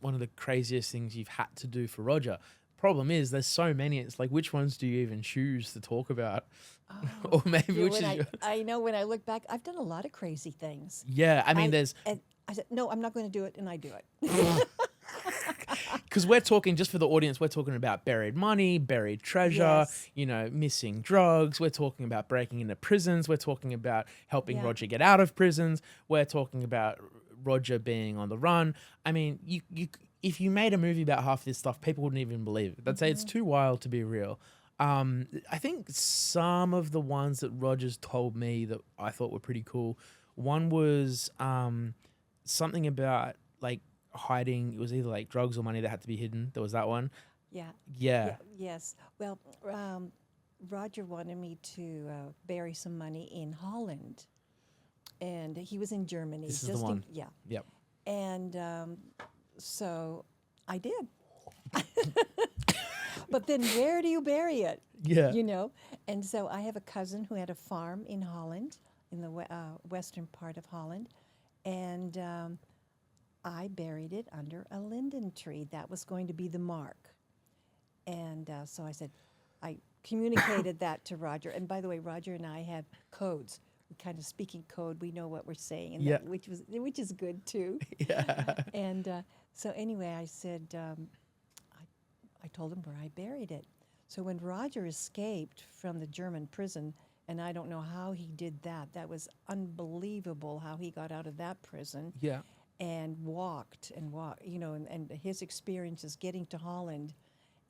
one of the craziest things you've had to do for Roger. Problem is, there's so many. It's like, which ones do you even choose to talk about? Or maybe Yeah, which when is I know when I look back, I've done a lot of crazy things. yeah. I mean, there's And I said, no, I'm not going to do it, and I do it. because we're talking, just for the audience, we're talking about buried money, buried treasure, Yes. missing drugs. We're talking about breaking into prisons. We're talking about helping Yeah. Roger get out of prisons. We're talking about Roger being on the run. I mean, you if you made a movie about half this stuff, people wouldn't even believe it. They'd say it's too wild to be real. I think some of the ones that Roger's told me that I thought were pretty cool. One was something about like hiding. It was either like drugs or money that had to be hidden. There was that one. Yeah. Yeah. Yes. Well, Roger wanted me to bury some money in Holland, and he was in Germany. This is the one. Yeah. Yep. And so I did. But then where do you bury it? Yeah. And so I have a cousin who had a farm in Holland, in the western part of Holland, and I buried it under a linden tree. That was going to be the mark. And so I said, I communicated that to Roger. And by the way, Roger and I have codes. We kind of speaking code. We know what we're saying, and Yeah. which is good too. Yeah. And so anyway, I said, I told him where I buried it. So when Roger escaped from the German prison, and I don't know how he did that. That was unbelievable how he got out of that prison. Yeah. And walked, and his experiences getting to Holland,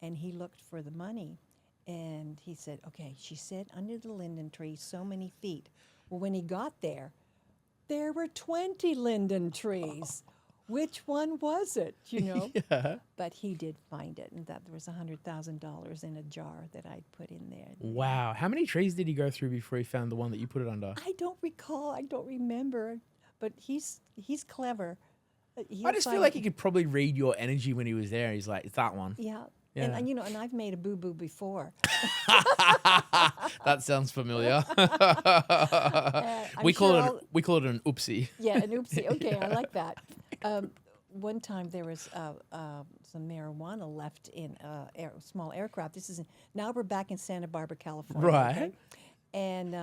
and he looked for the money, and he said, okay, she said under the linden tree, so many feet. Well, when he got there were 20 linden trees. Which one was it, Yeah. But he did find it, and that there was $100,000 in a jar that I'd put in there. Wow. How many trees did he go through before he found the one that you put it under? I don't recall, I don't remember, but he's clever. I just feel like he could probably read your energy when he was there. He's like, it's that one. Yeah. Yeah. And I've made a boo-boo before. That sounds familiar. I'm we call sure it an oopsie. Yeah, an oopsie. Okay, I like that. One time there was some marijuana left in a small aircraft. Now we're back in Santa Barbara, California. Right. Okay? And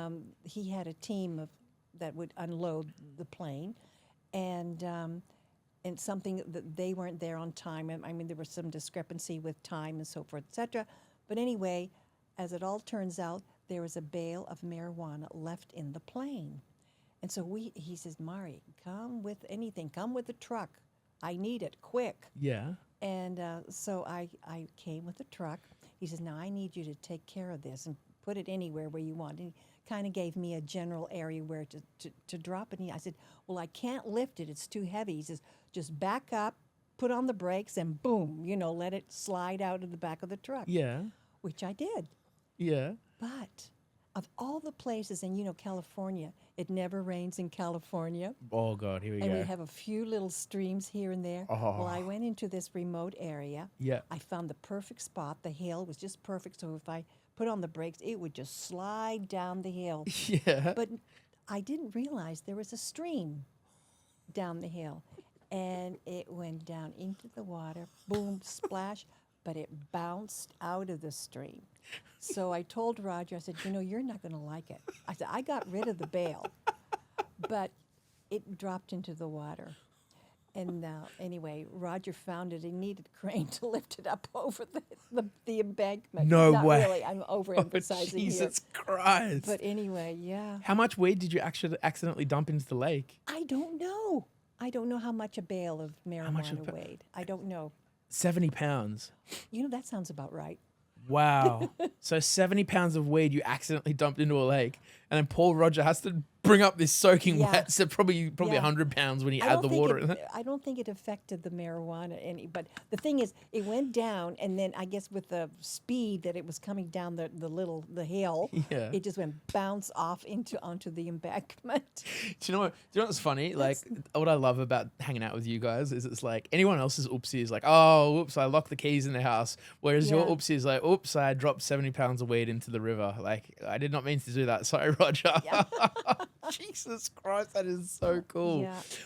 he had a team that would unload the plane, and something that they weren't there on time. I mean, there was some discrepancy with time and so forth, etc. But anyway, as it all turns out, there was a bale of marijuana left in the plane. And so he says, Marrie, come with anything. Come with the truck. I need it, quick. Yeah. And so I came with the truck. He says, now I need you to take care of this and put it anywhere where you want. And he kind of gave me a general area where to drop it. And I said, well, I can't lift it. It's too heavy. He says, just back up, put on the brakes, and boom, let it slide out of the back of the truck. Yeah. Which I did. Yeah. But of all the places, and California, it never rains in California. Oh, God, here we And go. we have a few little streams here and there. Oh. Well, I went into this remote area. Yeah. I found the perfect spot. The hill was just perfect. So if I put on the brakes, it would just slide down the hill. Yeah. But I didn't realize there was a stream down the hill. And it went down into the water, boom, splash, but it bounced out of the stream. So I told Roger, I said, you're not going to like it. I said, I got rid of the bale, but it dropped into the water. And anyway, Roger found it. He needed a crane to lift it up over the embankment. No Not way. really. I'm overemphasizing here. Jesus Christ. But anyway, yeah. How much weed did you actually accidentally dump into the lake? I don't know. I don't know how much a bale of much marijuana weighed. I don't know. 70 pounds. That sounds about right. Wow. So 70 pounds of weed you accidentally dumped into a lake. And then Paul Roger has to bring up this soaking Yeah. wet. So probably Yeah. 100 pounds when you I add don't the think water in it. I don't think it affected the marijuana any. But the thing is, it went down, and then I guess with the speed that it was coming down the hill, Yeah. it just went bounce off onto the embankment. Do you know what's funny? Like, what I love about hanging out with you guys is it's like anyone else's oopsie is like, oh, oops, I locked the keys in the house. Whereas your Yeah. oopsie is like, oops, I dropped 70 pounds of weed into the river. Like, I did not mean to do that. Sorry, Roger. Yeah. Jesus Christ, that is so cool. Yeah.